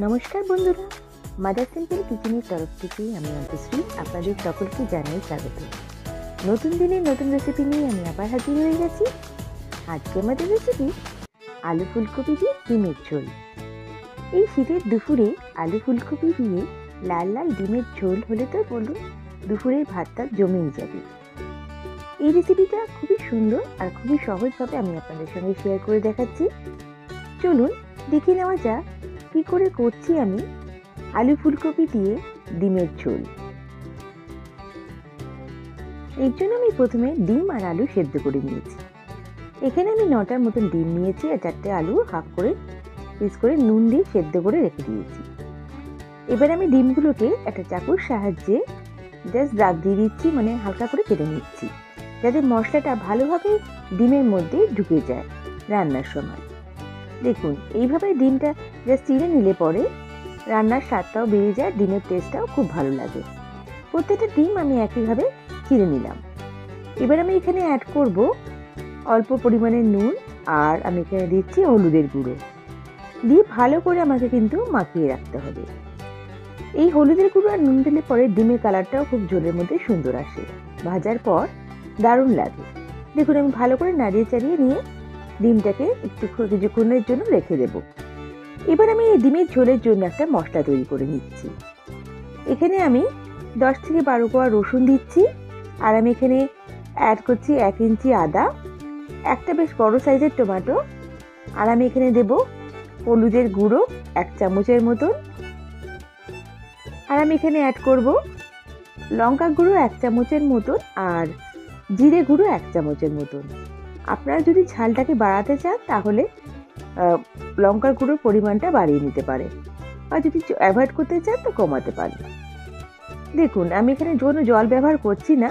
নমস্কার বন্ধুরা, mother simple কিচেনের তরফ থেকে আমি অন্তশ্রী আপনাদের সকলকে জানাই স্বাগত। নতুন দিনে নতুন রেসিপি নিয়ে আমি আবার হাজির হয়ে গেছি। আজকে আমাদের রেসিপি আলু ফুলকপি দিয়ে ডিমের ঝোল। এই শীতের দুপুরে আলু ফুলকপি দিয়ে লাল লাল ডিমের ঝোল হলে তো বলুন দুপুরের ভাতটা জমেই যাবে। এই রেসিপিটা খুবই সুন্দর আর খুবই সহজভাবে আমি আপনাদের সঙ্গে শেয়ার করে দেখাচ্ছি। চলুন দেখে নেওয়া যাক কি করে করছি আমি আলু ফুলকপি দিয়ে ডিমের ঝোল। এর জন্য আমি প্রথমে ডিম আর আলু সেদ্ধ করে নিয়েছি। এখানে আমি 9টার মতন ডিম নিয়েছি আর 4টে আলু হাফ করে পিস করে নুন দিয়ে সেদ্ধ করে রেখে দিয়েছি। এবার আমি ডিমগুলোকে একটা চাকুর সাহায্যে জাস্ট দাগ দিয়ে দিচ্ছি, মানে হালকা করে কেটে নিচ্ছি, যাতে মশলাটা ভালোভাবে ডিমের মধ্যে ঢুকে যায় রান্নার সময়। দেখুন এইভাবে ডিমটা জাস্ট চিড়ে নিলে পরে রান্নার স্বাদটাও বেড়ে যায়, ডিমের টেস্টটাও খুব ভালো লাগে। প্রত্যেকটা ডিম আমি একইভাবে চিড়ে নিলাম। এবার আমি এখানে অ্যাড করব অল্প পরিমাণে নুন আর আমি এখানে দিচ্ছি হলুদের গুঁড়ো দিয়ে ভালো করে আমাকে কিন্তু মাখিয়ে রাখতে হবে। এই হলুদের গুঁড়ো আর নুন দিলে পরে ডিমের কালারটাও খুব ঝোলের মধ্যে সুন্দর আসে, ভাজার পর দারুণ লাগে। দেখুন আমি ভালো করে নাড়িয়ে চাড়িয়ে নিয়ে ডিমটাকে একটু কিছুক্ষণের জন্য রেখে দেব। এবার আমি এই ডিমের ঝোলের জন্য একটা মশলা তৈরি করে নিচ্ছি। এখানে আমি 10 থেকে 12 কোয়া রসুন দিচ্ছি আর আমি এখানে অ্যাড করছি 1 ইঞ্চি আদা, একটা বেশ বড় সাইজের টমেটো, আর আমি এখানে দেব হলুদের গুঁড়ো 1 চামচের মতন, আর আমি এখানে অ্যাড করব লঙ্কা গুঁড়ো 1 চামচের মতন আর জিরে গুঁড়ো 1 চামচের মতন। আপনারা যদি ঝালটাকে বাড়াতে চান তাহলে লঙ্কার গুঁড়োর পরিমাণটা বাড়িয়ে নিতে পারে, আর যদি অ্যাভয়েড করতে চান তো কমাতে পারেন। দেখুন আমি এখানে কোনো জল ব্যবহার করছি না,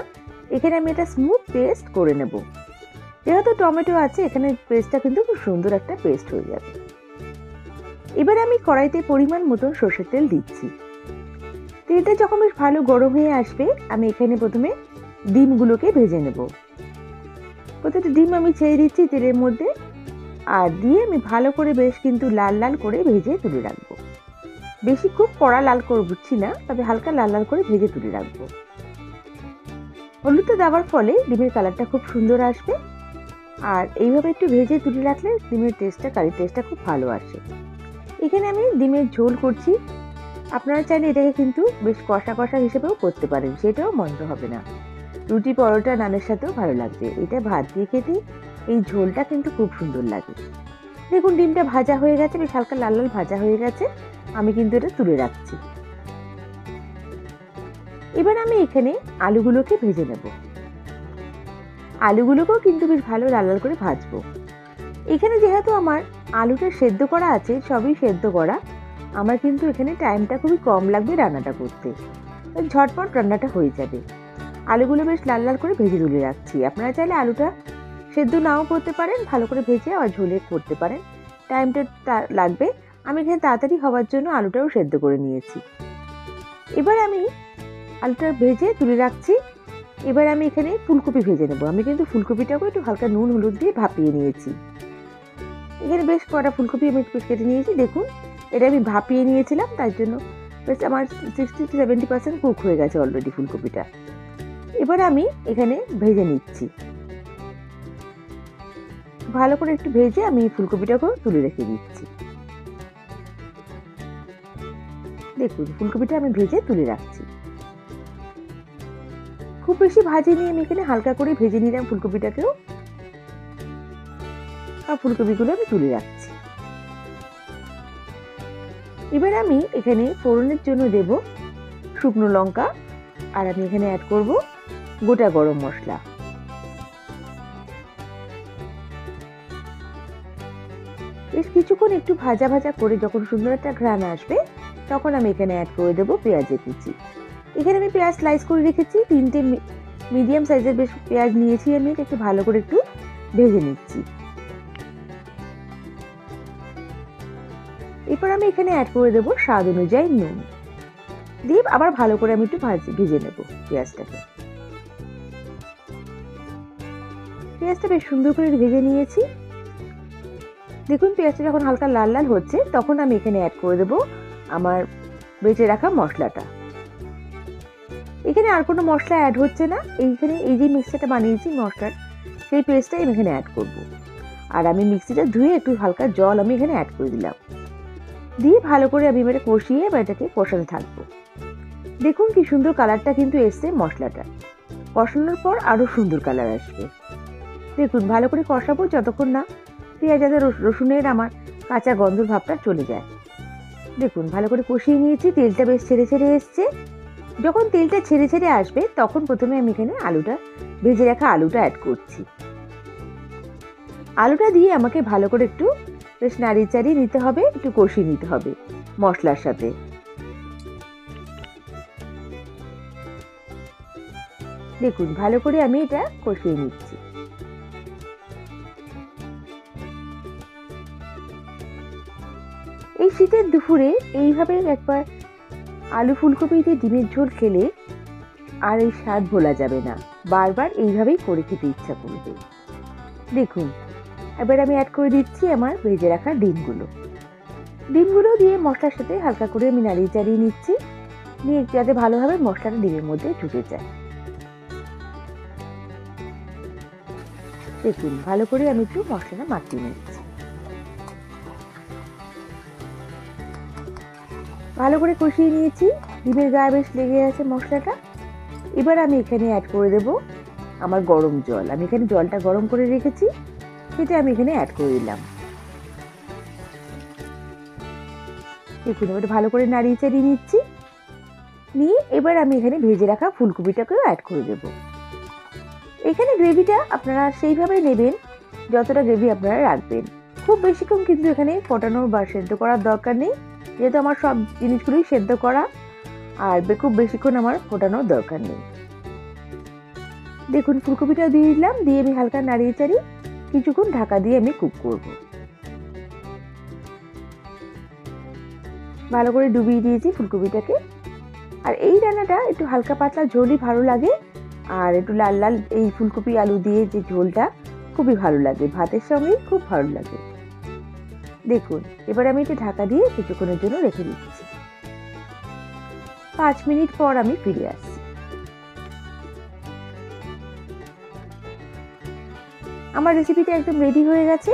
এখানে আমি এটা স্মুথ পেস্ট করে নেব। যেহেতু টমেটো আছে এখানে পেস্টটা কিন্তু খুব সুন্দর একটা পেস্ট হয়ে যাবে। এবার আমি কড়াইতে পরিমাণ মতন সরষের তেল দিচ্ছি। তেলটা যখন বেশ ভালো গরম হয়ে আসবে আমি এখানে প্রথমে ডিমগুলোকে ভেজে নেব। প্রত্যেকটা ডিম আমি ছেড়ে দিচ্ছি তেলের মধ্যে আর দিয়ে আমি ভালো করে বেশ কিন্তু লাল লাল করে ভেজে তুলে রাখবো। বেশি খুব কড়া লাল করছি না, তবে হালকা লাল লাল করে ভেজে তুলে রাখবো। হলুদটা দেওয়ার ফলে ডিমের কালারটা খুব সুন্দর আসবে, আর এইভাবে একটু ভেজে তুলে রাখলে ডিমের কারির টেস্টটা খুব ভালো আসে। এখানে আমি ডিমের ঝোল করছি, আপনারা চাইলে এটাকে কিন্তু বেশ কষা কষা হিসেবেও করতে পারেন, সেটাও মন্দ হবে না। রুটি পরোটা নানের সাথেও ভালো লাগবে। এটা ভাত দিয়ে খেতে এই ঝোলটা কিন্তু খুব সুন্দর লাগে। দেখুন ডিমটা ভাজা হয়ে গেছে, বেশ হালকা লাল লাল ভাজা হয়ে গেছে, আমি কিন্তু এটা তুলে রাখছি। এবার আমি এখানে আলুগুলোকে ভেজে নেব। আলুগুলোকেও কিন্তু বেশ ভালো লাল লাল করে ভাজবো। এখানে যেহেতু আমার আলুটা সেদ্ধ করা আছে, সবই সেদ্ধ করা, আমার কিন্তু এখানে টাইমটা খুবই কম লাগবে রান্নাটা করতে, ঝটপট রান্নাটা হয়ে যাবে। আলুগুলো বেশ লাল লাল করে ভেজে তুলে রাখছি। আপনারা চাইলে আলুটা সেদ্ধ নাও করতে পারেন, ভালো করে ভেজে আর ঝোলে করতে পারেন, টাইমটা লাগবে। আমি এখানে তাড়াতাড়ি হওয়ার জন্য আলুটাও সেদ্ধ করে নিয়েছি। এবার আমি আলুটা ভেজে তুলে রাখছি। এবার আমি এখানে ফুলকপি ভেজে নেব। আমি কিন্তু ফুলকপিটাকেও একটু হালকা নুন হলুদ দিয়ে ভাপিয়ে নিয়েছি। এখানে বেশ কটা ফুলকপি আমি কেটে নিয়েছি। দেখুন এটা আমি ভাপিয়ে নিয়েছিলাম, তার জন্য বেশ আমার 60-70% কুক হয়ে গেছে অলরেডি ফুলকপিটা। এবার আমি এখানে ভেজে নিচ্ছি, ভালো করে একটু ভেজে আমি ফুলকপিটাকেও তুলে রেখে দিচ্ছি। দেখুন ফুলকপিটা আমি ভেজে তুলে রাখছি। খুব বেশি ভাজিনি, আমি এখানে হালকা করে ভেজে নিলাম ফুলকপিটাকেও, আর ফুলকপিগুলো আমি তুলে রাখছি। এবার আমি এখানে ফোড়নের জন্য দেব শুকনো লঙ্কা, আর আমি এখানে অ্যাড করব গোটা গরম মশলা। বেশ কিছুক্ষণ একটু ভাজা ভাজা করে যখন সুন্দর একটা ঘ্রাণ আসবে তখন আমি এখানে অ্যাড করে দেবো পেঁয়াজের কুচি। এখানে আমি পেঁয়াজ স্লাইস করে রেখেছি, 3টে মিডিয়াম সাইজের বেশ পেঁয়াজ নিয়েছি। আমি একটু ভালো করে একটু ভেজে নিচ্ছি। এরপর আমি এখানে অ্যাড করে দেবো স্বাদ অনুযায়ী নুন দিয়ে আবার ভালো করে আমি একটু ভেজে নেব পেঁয়াজটাকে। পেঁয়াজটা বেশ সুন্দর করে ভেজে নিয়েছি। দেখুন পেঁয়াজটা যখন হালকা লাল লাল হচ্ছে তখন আমি এখানে অ্যাড করে দেবো আমার বেটে রাখা মশলাটা। এখানে আর কোনো মশলা অ্যাড হচ্ছে না, এইখানে এই যে মিক্সচারটা বানিয়েছি মশলার সেই পেস্টটাই আমি এখানে অ্যাড করব। আর আমি মিক্সিটা ধুয়ে একটু হালকা জল আমি এখানে অ্যাড করে দিলাম, দিয়ে ভালো করে আমি এবারে কষিয়ে এটাকে কষাতে থাকবো। দেখুন কি সুন্দর কালারটা কিন্তু এসছে মশলাটা, কষানোর পর আরও সুন্দর কালার আসবে। দেখুন ভালো করে কষাবো যতক্ষণ না পেঁয়াজ আর রসুনের আমার কাঁচা গন্ধর ভাবটা চলে যায়। দেখুন ভালো করে কষিয়ে নিয়েছি, তেলটা বেশ ছেড়ে ছেড়ে এসছে। যখন তেলটা ছেড়ে ছেড়ে আসবে তখন প্রথমে আমি এখানে ভেজে রাখা আলুটা অ্যাড করছি। আলুটা দিয়ে আমাকে ভালো করে একটু বেশ নাড়িয়ে চাড়িয়ে নিতে হবে, একটু কষিয়ে নিতে হবে মশলার সাথে। দেখুন ভালো করে আমি এটা কষিয়ে নিচ্ছি। এই শীতের দুপুরে এইভাবে একবার আলু ফুলকপি দিয়ে ডিমের ঝোল খেলে আর এই স্বাদ ভোলা যাবে না, বারবার এইভাবেই করে খেতে ইচ্ছা করবে। দেখুন এবার আমি অ্যাড করে দিচ্ছি আমার ভেজে রাখা ডিমগুলো দিয়ে মশলার সাথে হালকা করে আমি নাড়িয়ে চাড়িয়ে নিচ্ছি, নিয়ে যাতে ভালোভাবে মশলাটা ডিমের মধ্যে ঢুকে যায়। দেখুন ভালো করে আমি একটু মশলাটা মাখিয়ে নিচ্ছি, ভালো করে কষিয়ে নিয়েছি, ডিমের গায়ে বেশ লেগে আছে মশলাটা। এবার আমি এখানে অ্যাড করে দেব আমার গরম জল, আমি এখানে জলটা গরম করে রেখেছি সেটা আমি এখানে অ্যাড করে দিলাম। দেখুন এবার ভালো করে নাড়িয়ে চাড়িয়ে নিচ্ছি, নিয়ে এবার আমি এখানে ভেজে রাখা ফুলকপিটাকেও অ্যাড করে দেব। এখানে গ্রেভিটা আপনারা সেইভাবে নেবেন যতটা গ্রেভি আপনারা রাখবেন, খুব বেশিক্ষণ কিন্তু এখানে ফোটানো বা সেদ্ধ করার দরকার নেই, যেহেতু আমার সব জিনিসগুলোই সেদ্ধ করা, আর খুব বেশিক্ষণ আমার ফোটানোর দরকার নেই। দেখুন ফুলকপিটা দিয়ে দিলাম, দিয়ে আমি হালকা নাড়িয়ে চাড়িয়ে কিছুক্ষণ ঢাকা দিয়ে আমি কুক করব। ভালো করে ডুবিয়ে দিয়েছি ফুলকপিটাকে। আর এই রান্নাটা একটু হালকা পাতলা ঝোলই ভালো লাগে, আর একটু লাল লাল এই ফুলকপি আলু দিয়ে যে ঝোলটা খুবই ভালো লাগে, ভাতের সঙ্গেই খুব ভালো লাগে। দেখুন এবার আমি এটা ঢাকা দিয়ে কিছুক্ষণের জন্য রেখে দিচ্ছি। 5 মিনিট পর আমি ফিরে আসছি। আমার রেসিপিটা একদম রেডি হয়ে গেছে।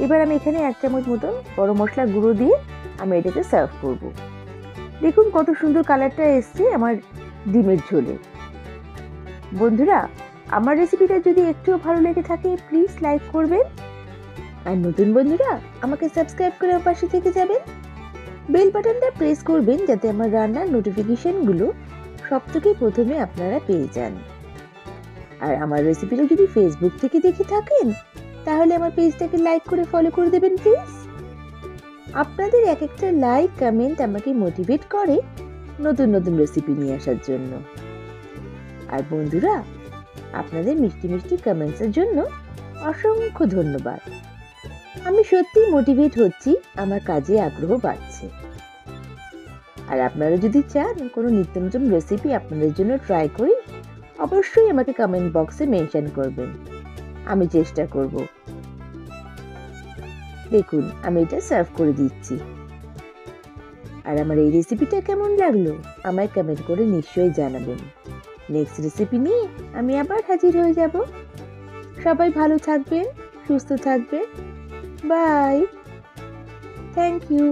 এবার আমি এখানে 1 চামচ মতন গরম মশলা গুঁড়ো দিয়ে আমি এটাকে সার্ভ করব। দেখুন কত সুন্দর কালারটা এসছে আমার ডিমের ঝোলে। বন্ধুরা আমার রেসিপিটা যদি একটুও ভালো লেগে থাকে প্লিজ লাইক করবেন, আর নতুন বন্ধুরা আমাকে সাবস্ক্রাইব করে আমার পাশে থেকে যাবেন। বেল বাটনটা প্রেস করবেন যাতে আমার রান্নার নোটিফিকেশনগুলো সবথেকে প্রথমে আপনারা পেয়ে যান। আর আমার রেসিপিটা যদি ফেসবুক থেকে দেখে থাকেন তাহলে আমার পেজটাকে লাইক করে ফলো করে দেবেন প্লিজ। আপনাদের এক একটা লাইক কমেন্ট আমাকে মোটিভেট করে নতুন নতুন রেসিপি নিয়ে আসার জন্য। আর বন্ধুরা আপনাদের মিষ্টি মিষ্টি কমেন্টসের জন্য অসংখ্য ধন্যবাদ। আমি সত্যি মোটিভেট হচ্ছি, আমার কাজে আগ্রহ বাড়ছে। আর আপনারা যদি চান কোনো নিত্য নতুন রেসিপি আপনাদের জন্য ট্রাই করি অবশ্যই আমাকে কমেন্ট বক্সে মেনশন করবেন, আমি চেষ্টা করব। দেখুন আমি এটা সার্ভ করে দিচ্ছি। আর আমার এই রেসিপিটা কেমন লাগলো আমায় কমেন্ট করে নিশ্চয়ই জানাবেন। নেক্সট রেসিপি নিয়ে আমি আবার হাজির হয়ে যাব। সবাই ভালো থাকবেন, সুস্থ থাকবেন। Bye, thank you.